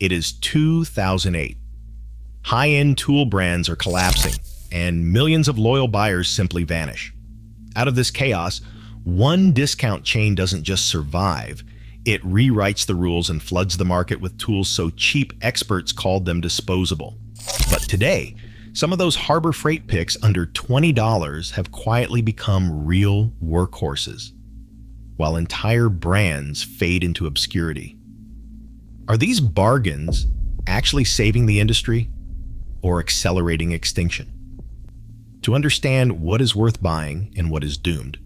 It is 2008. High-end tool brands are collapsing, and millions of loyal buyers simply vanish. Out of this chaos, one discount chain doesn't just survive, it rewrites the rules and floods the market with tools so cheap experts called them disposable. But today, some of those Harbor Freight picks under $20 have quietly become real workhorses, while entire brands fade into obscurity. Are these bargains actually saving the industry or accelerating extinction? To understand what is worth buying and what is doomed,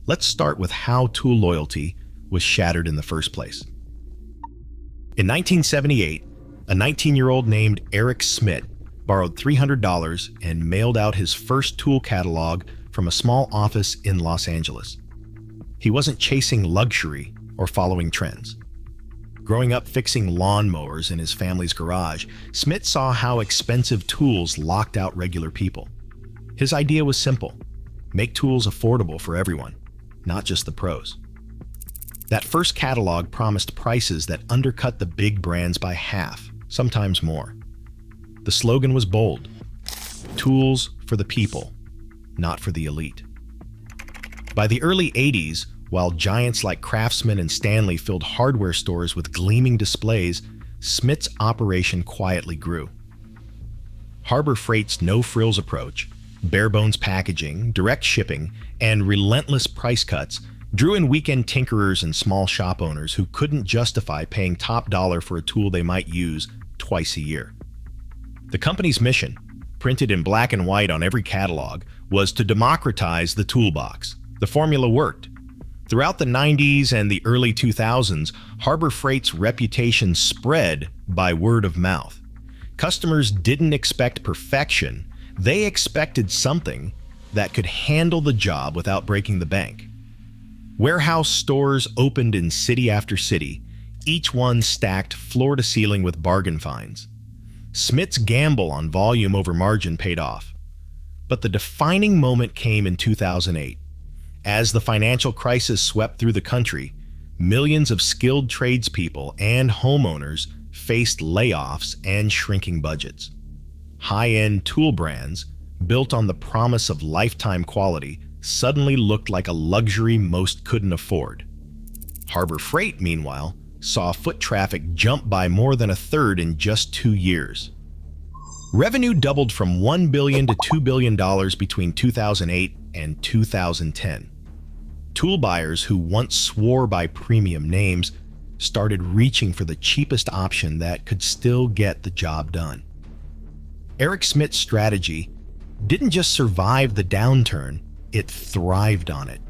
let's start with how tool loyalty was shattered in the first place. In 1978, a 19-year-old named Eric Schmidt borrowed $300 and mailed out his first tool catalog from a small office in Los Angeles. He wasn't chasing luxury or following trends. Growing up fixing lawnmowers in his family's garage, Schmidt saw how expensive tools locked out regular people. His idea was simple: make tools affordable for everyone, not just the pros. That first catalog promised prices that undercut the big brands by half, sometimes more. The slogan was bold: tools for the people, not for the elite. By the early 80s, while giants like Craftsman and Stanley filled hardware stores with gleaming displays, Schmidt's operation quietly grew. Harbor Freight's no-frills approach, bare-bones packaging, direct shipping, and relentless price cuts drew in weekend tinkerers and small shop owners who couldn't justify paying top dollar for a tool they might use twice a year. The company's mission, printed in black and white on every catalog, was to democratize the toolbox. The formula worked. Throughout the 90s and the early 2000s, Harbor Freight's reputation spread by word of mouth. Customers didn't expect perfection. They expected something that could handle the job without breaking the bank. Warehouse stores opened in city after city, each one stacked floor to ceiling with bargain finds. Schmidt's gamble on volume over margin paid off. But the defining moment came in 2008. As the financial crisis swept through the country, millions of skilled tradespeople and homeowners faced layoffs and shrinking budgets. High-end tool brands, built on the promise of lifetime quality, suddenly looked like a luxury most couldn't afford. Harbor Freight, meanwhile, saw foot traffic jump by more than a third in just 2 years. Revenue doubled from $1 billion to $2 billion between 2008 and 2010. Tool buyers who once swore by premium names started reaching for the cheapest option that could still get the job done. Eric Schmidt's strategy didn't just survive the downturn, it thrived on it.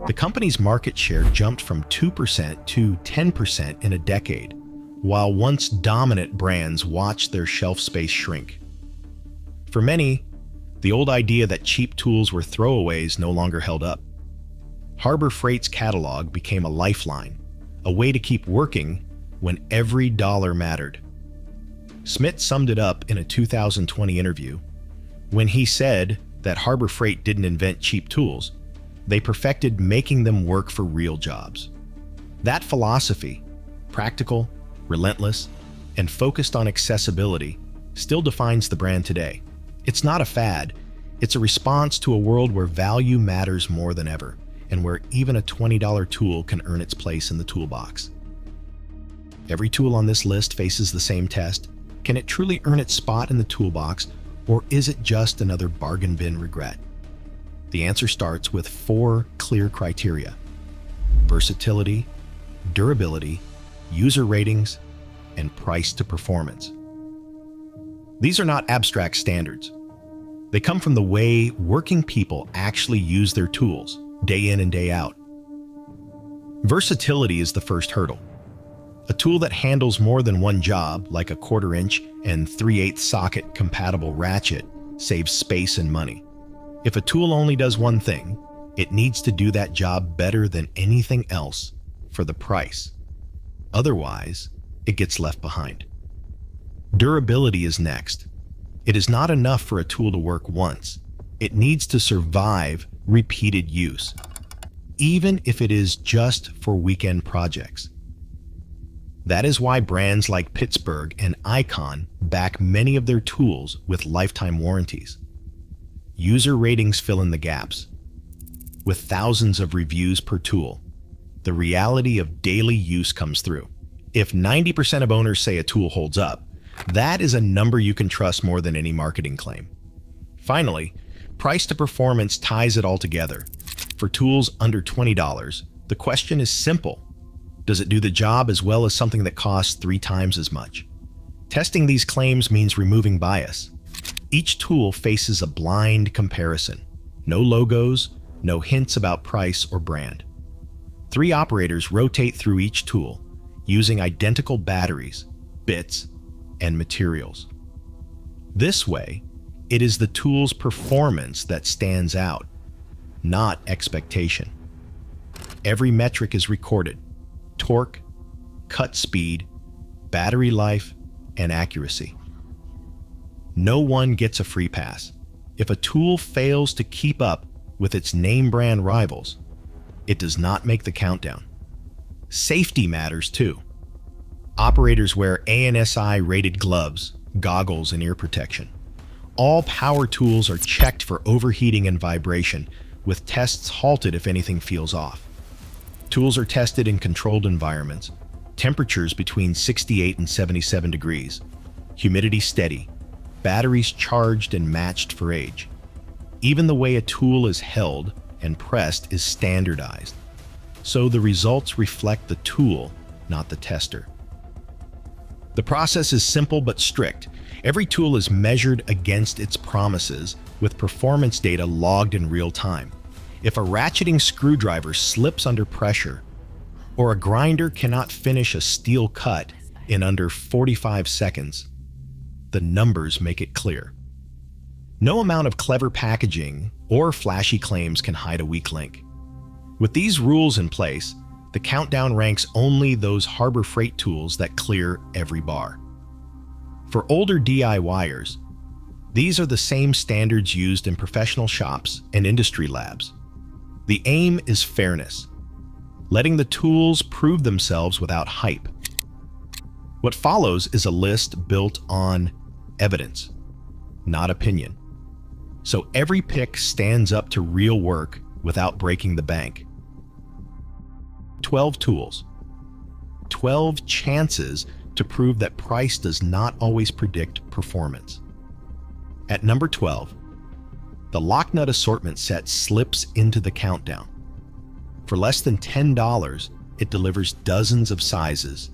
The company's market share jumped from 2% to 10% in a decade, while once dominant brands watched their shelf space shrink. For many, the old idea that cheap tools were throwaways no longer held up. Harbor Freight's catalog became a lifeline, a way to keep working when every dollar mattered. Schmidt summed it up in a 2020 interview when he said that Harbor Freight didn't invent cheap tools, they perfected making them work for real jobs. That philosophy, practical, relentless, and focused on accessibility, still defines the brand today. It's not a fad, it's a response to a world where value matters more than ever, and where even a $20 tool can earn its place in the toolbox. Every tool on this list faces the same test. Can it truly earn its spot in the toolbox, or is it just another bargain bin regret? The answer starts with 4 clear criteria: versatility, durability, user ratings, and price to performance. These are not abstract standards. They come from the way working people actually use their tools, day in and day out. Versatility is the first hurdle. A tool that handles more than one job, like a 1/4 inch and 3/8 socket compatible ratchet, saves space and money. If a tool only does one thing, it needs to do that job better than anything else for the price. Otherwise, it gets left behind. Durability is next. It is not enough for a tool to work once. It needs to survive repeated use, even if it is just for weekend projects. That is why brands like Pittsburgh and Icon back many of their tools with lifetime warranties. User ratings fill in the gaps. With thousands of reviews per tool, the reality of daily use comes through. If 90% of owners say a tool holds up, that is a number you can trust more than any marketing claim. Finally, price to performance ties it all together. For tools under $20, the question is simple. Does it do the job as well as something that costs 3 times as much? Testing these claims means removing bias. Each tool faces a blind comparison. No logos, no hints about price or brand. 3 operators rotate through each tool, using identical batteries, bits, and materials. This way, it is the tool's performance that stands out, not expectation. Every metric is recorded: torque, cut speed, battery life, and accuracy. No one gets a free pass. If a tool fails to keep up with its name brand rivals, it does not make the countdown. Safety matters too. Operators wear ANSI rated gloves, goggles, and ear protection. All power tools are checked for overheating and vibration, with tests halted if anything feels off. Tools are tested in controlled environments, temperatures between 68 and 77 degrees, humidity steady, batteries charged and matched for age. Even the way a tool is held and pressed is standardized, so the results reflect the tool, not the tester. The process is simple but strict. Every tool is measured against its promises, with performance data logged in real time. If a ratcheting screwdriver slips under pressure, or a grinder cannot finish a steel cut in under 45 seconds, the numbers make it clear. No amount of clever packaging or flashy claims can hide a weak link. With these rules in place, the countdown ranks only those Harbor Freight tools that clear every bar. For older DIYers, these are the same standards used in professional shops and industry labs. The aim is fairness, letting the tools prove themselves without hype. What follows is a list built on evidence, not opinion. So every pick stands up to real work without breaking the bank. 12 tools. 12 chances to prove that price does not always predict performance. At number 12, the lock nut assortment set slips into the countdown. For less than $10, it delivers dozens of sizes,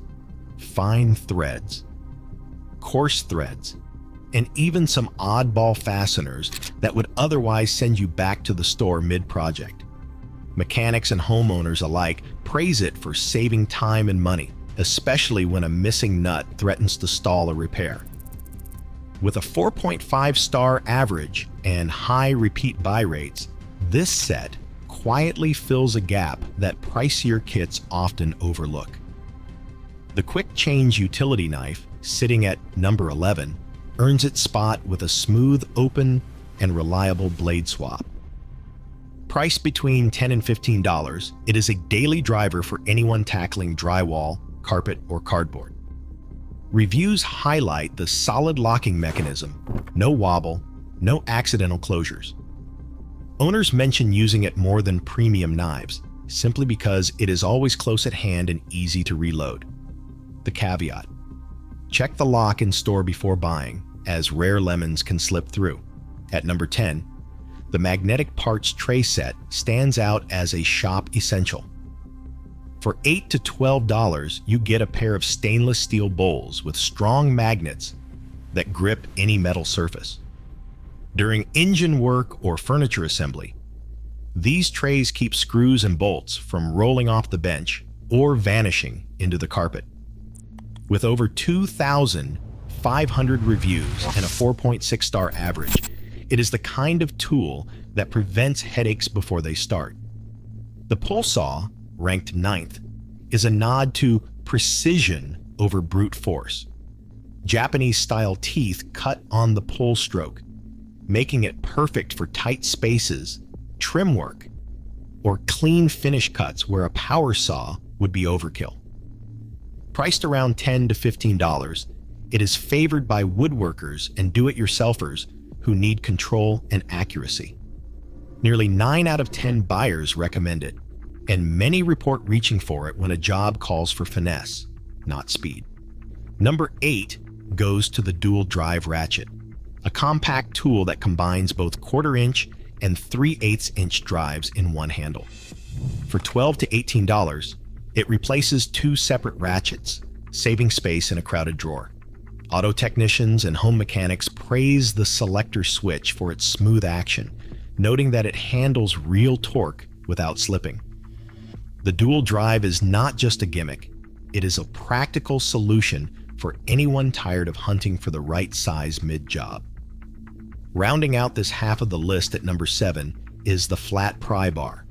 fine threads, coarse threads, and even some oddball fasteners that would otherwise send you back to the store mid-project. Mechanics and homeowners alike praise it for saving time and money, especially when a missing nut threatens to stall a repair. With a 4.5-star average and high repeat buy rates, this set quietly fills a gap that pricier kits often overlook. The quick change utility knife, sitting at number 11, earns its spot with a smooth, open, and reliable blade swap. Priced between $10 and $15, it is a daily driver for anyone tackling drywall, carpet, or cardboard. Reviews highlight the solid locking mechanism, no wobble, no accidental closures. Owners mention using it more than premium knives, simply because it is always close at hand and easy to reload. The caveat: check the lock in store before buying, as rare lemons can slip through. At number 10, the magnetic parts tray set stands out as a shop essential. For $8 to $12, you get a pair of stainless steel bowls with strong magnets that grip any metal surface. During engine work or furniture assembly, these trays keep screws and bolts from rolling off the bench or vanishing into the carpet. With over 2,500 reviews and a 4.6-star average, it is the kind of tool that prevents headaches before they start. The pull saw, ranked 9th, is a nod to precision over brute force. Japanese-style teeth cut on the pull stroke, making it perfect for tight spaces, trim work, or clean finish cuts where a power saw would be overkill. Priced around $10 to $15, it is favored by woodworkers and do-it-yourselfers who need control and accuracy. Nearly 9 out of 10 buyers recommend it, and many report reaching for it when a job calls for finesse, not speed. Number 8 goes to the dual drive ratchet, a compact tool that combines both 1/4 inch and 3/8 inch drives in one handle. For $12 to $18, it replaces 2 separate ratchets, saving space in a crowded drawer. Auto technicians and home mechanics praise the selector switch for its smooth action, noting that it handles real torque without slipping. The dual drive is not just a gimmick, it is a practical solution for anyone tired of hunting for the right size mid-job. Rounding out this half of the list at number 7 is the flat pry bar.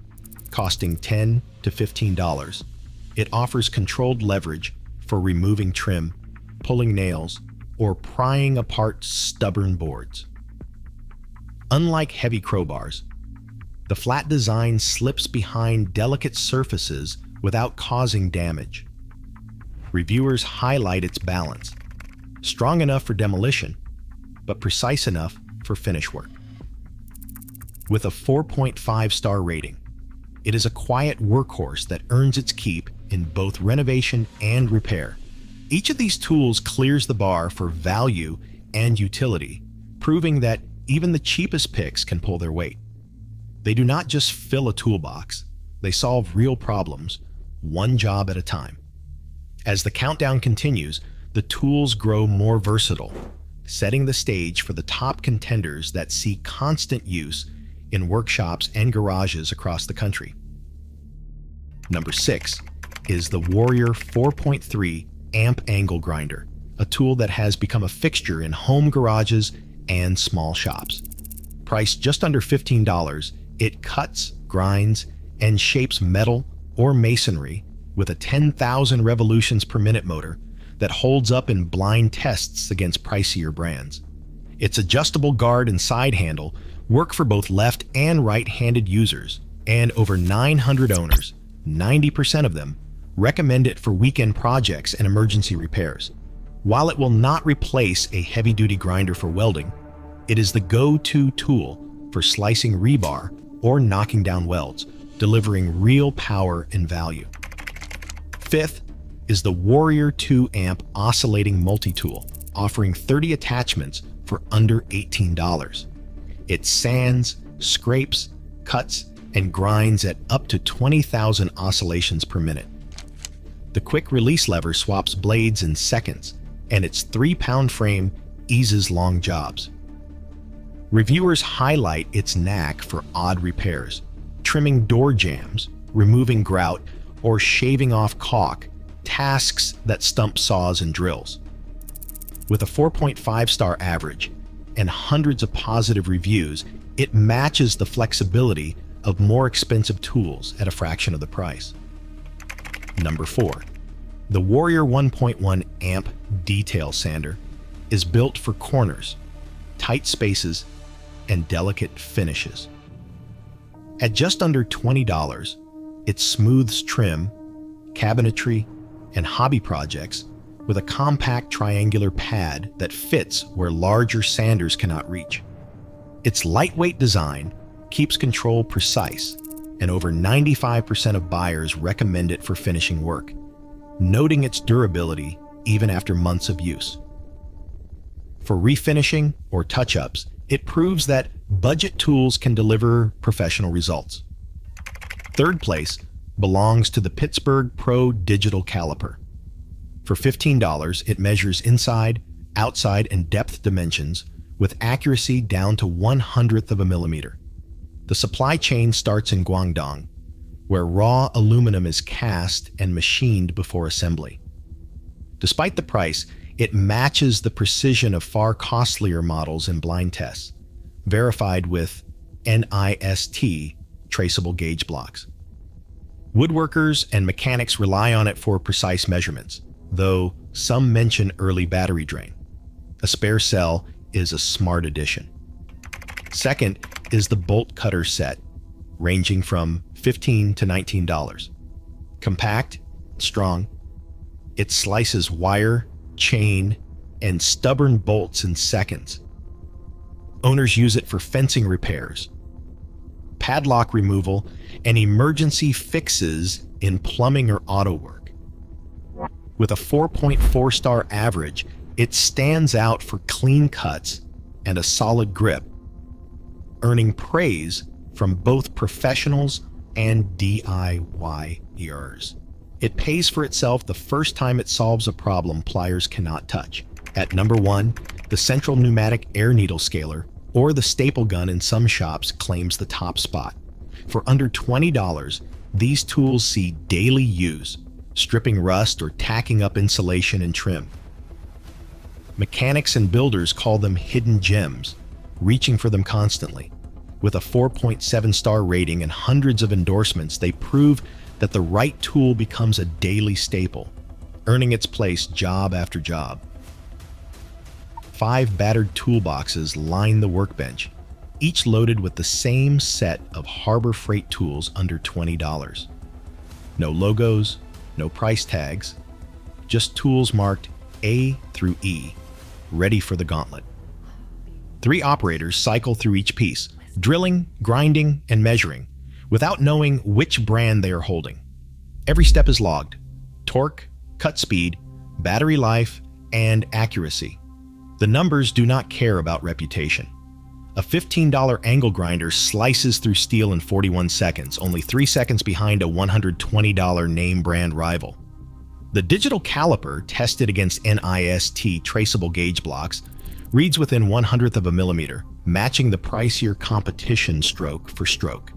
Costing $10 to $15, it offers controlled leverage for removing trim, pulling nails, or prying apart stubborn boards. Unlike heavy crowbars, the flat design slips behind delicate surfaces without causing damage. Reviewers highlight its balance, strong enough for demolition, but precise enough for finish work. With a 4.5-star rating, it is a quiet workhorse that earns its keep in both renovation and repair. Each of these tools clears the bar for value and utility, proving that even the cheapest picks can pull their weight. They do not just fill a toolbox, they solve real problems, one job at a time. As the countdown continues, the tools grow more versatile, setting the stage for the top contenders that see constant use in workshops and garages across the country. Number 6 is the Warrior 4.3 amp angle grinder, a tool that has become a fixture in home garages and small shops. Priced just under $15, it cuts, grinds, and shapes metal or masonry with a 10,000 revolutions per minute motor that holds up in blind tests against pricier brands. Its adjustable guard and side handle work for both left and right-handed users, and over 900 owners, 90% of them, recommend it for weekend projects and emergency repairs. While it will not replace a heavy-duty grinder for welding, it is the go-to tool for slicing rebar or knocking down welds, delivering real power and value. 5th is the Warrior 2 amp oscillating multi-tool, offering 30 attachments for under $18. It sands, scrapes, cuts, and grinds at up to 20,000 oscillations per minute. The quick release lever swaps blades in seconds, and its 3-pound frame eases long jobs. Reviewers highlight its knack for odd repairs, trimming door jambs, removing grout, or shaving off caulk, tasks that stump saws and drills. With a 4.5-star average and hundreds of positive reviews, it matches the flexibility of more expensive tools at a fraction of the price. Number 4. The Warrior 1.1 amp detail sander is built for corners, tight spaces, and delicate finishes. At just under $20, it smooths trim, cabinetry, and hobby projects with a compact triangular pad that fits where larger sanders cannot reach. Its lightweight design keeps control precise, and over 95% of buyers recommend it for finishing work, noting its durability even after months of use. For refinishing or touch-ups, it proves that budget tools can deliver professional results. 3rd place belongs to the Pittsburgh Pro Digital Caliper. For $15, it measures inside, outside, and depth dimensions with accuracy down to 1/100th of a millimeter. The supply chain starts in Guangdong, where raw aluminum is cast and machined before assembly. Despite the price, it matches the precision of far costlier models in blind tests, verified with NIST traceable gauge blocks. Woodworkers and mechanics rely on it for precise measurements, though some mention early battery drain. A spare cell is a smart addition. 2nd is the bolt cutter set, ranging from $15 to $19. Compact, strong, It slices wire, chain, and stubborn bolts in seconds. Owners use it for fencing repairs, padlock removal, and emergency fixes in plumbing or auto work. With a 4.4-star average, it stands out for clean cuts and a solid grip, earning praise from both professionals and DIYers. It pays for itself the first time it solves a problem pliers cannot touch. At number 1, the Central Pneumatic Air Needle Scaler, or the staple gun in some shops, claims the top spot. For under $20, these tools see daily use, stripping rust or tacking up insulation and trim. Mechanics and builders call them hidden gems, reaching for them constantly. With a 4.7-star rating and hundreds of endorsements, they prove that the right tool becomes a daily staple, earning its place job after job. 5 battered toolboxes line the workbench, each loaded with the same set of Harbor Freight tools under $20. No logos, no price tags, just tools marked A through E, ready for the gauntlet. 3 operators cycle through each piece, drilling, grinding, and measuring, without knowing which brand they are holding. Every step is logged: torque, cut speed, battery life, and accuracy. The numbers do not care about reputation. A $15 angle grinder slices through steel in 41 seconds, only 3 seconds behind a $120 name brand rival. The digital caliper, tested against NIST traceable gauge blocks, reads within 1/100th of a millimeter, matching the pricier competition stroke for stroke.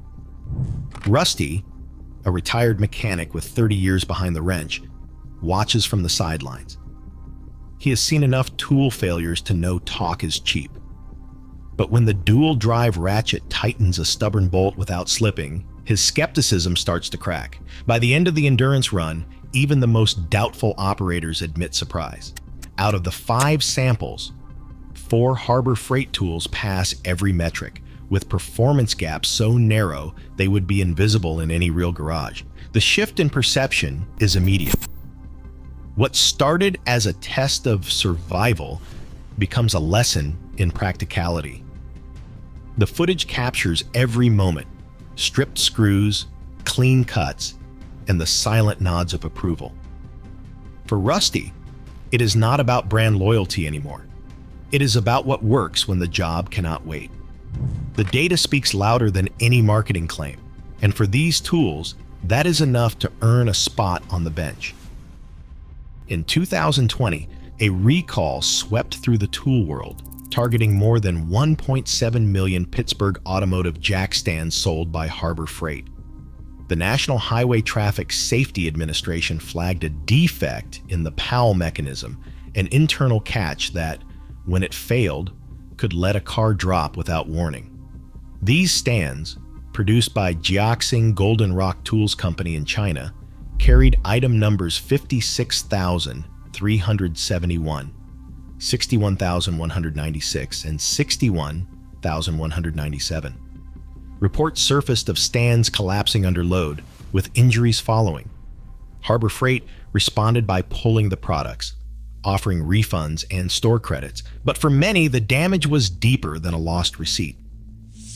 Rusty, a retired mechanic with 30 years behind the wrench, watches from the sidelines. He has seen enough tool failures to know talk is cheap. But when the dual drive ratchet tightens a stubborn bolt without slipping, his skepticism starts to crack. By the end of the endurance run, even the most doubtful operators admit surprise. Out of the 5 samples, 4 Harbor Freight tools pass every metric, with performance gaps so narrow they would be invisible in any real garage. The shift in perception is immediate. What started as a test of survival becomes a lesson in practicality. The footage captures every moment: stripped screws, clean cuts, and the silent nods of approval. For Rusty, it is not about brand loyalty anymore. It is about what works when the job cannot wait. The data speaks louder than any marketing claim, and for these tools, that is enough to earn a spot on the bench. In 2020, a recall swept through the tool world, targeting more than 1.7 million Pittsburgh automotive jack stands sold by Harbor Freight. The National Highway Traffic Safety Administration flagged a defect in the PAL mechanism, an internal catch that, when it failed, could let a car drop without warning. These stands, produced by Jiaxing Golden Rock Tools Company in China, carried item numbers 56,371, 61,196, and 61,197. Reports surfaced of stands collapsing under load, with injuries following. Harbor Freight responded by pulling the products, offering refunds and store credits, but for many, the damage was deeper than a lost receipt.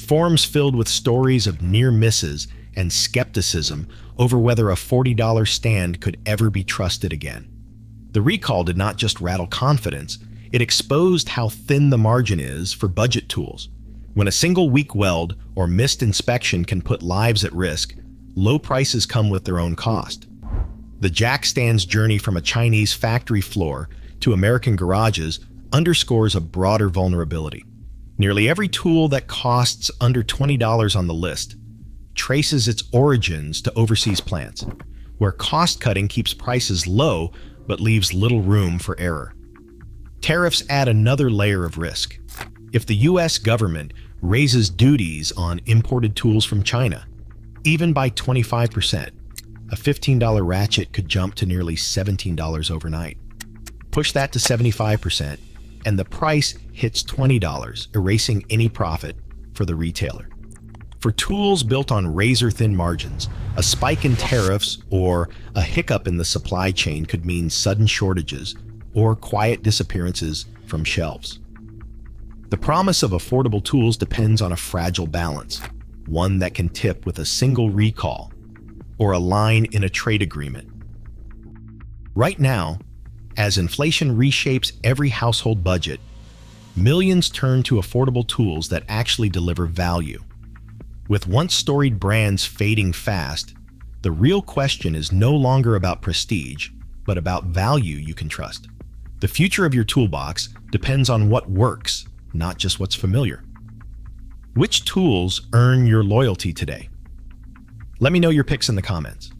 Forums filled with stories of near misses and skepticism over whether a $40 stand could ever be trusted again. The recall did not just rattle confidence, it exposed how thin the margin is for budget tools. When a single weak weld or missed inspection can put lives at risk, low prices come with their own cost. The jack stand's journey from a Chinese factory floor to American garages underscores a broader vulnerability. Nearly every tool that costs under $20 on the list traces its origins to overseas plants, where cost-cutting keeps prices low but leaves little room for error. Tariffs add another layer of risk. If the U.S. government raises duties on imported tools from China, even by 25%, a $15 ratchet could jump to nearly $17 overnight. Push that to 75%, and the price hits $20, erasing any profit for the retailer. For tools built on razor-thin margins, A spike in tariffs or a hiccup in the supply chain could mean sudden shortages or quiet disappearances from shelves. The promise of affordable tools depends on a fragile balance, one that can tip with a single recall or a line in a trade agreement. Right now, as inflation reshapes every household budget, millions turn to affordable tools that actually deliver value. With once storied brands fading fast, the real question is no longer about prestige, but about value you can trust. The future of your toolbox depends on what works, not just what's familiar. Which tools earn your loyalty today? Let me know your picks in the comments.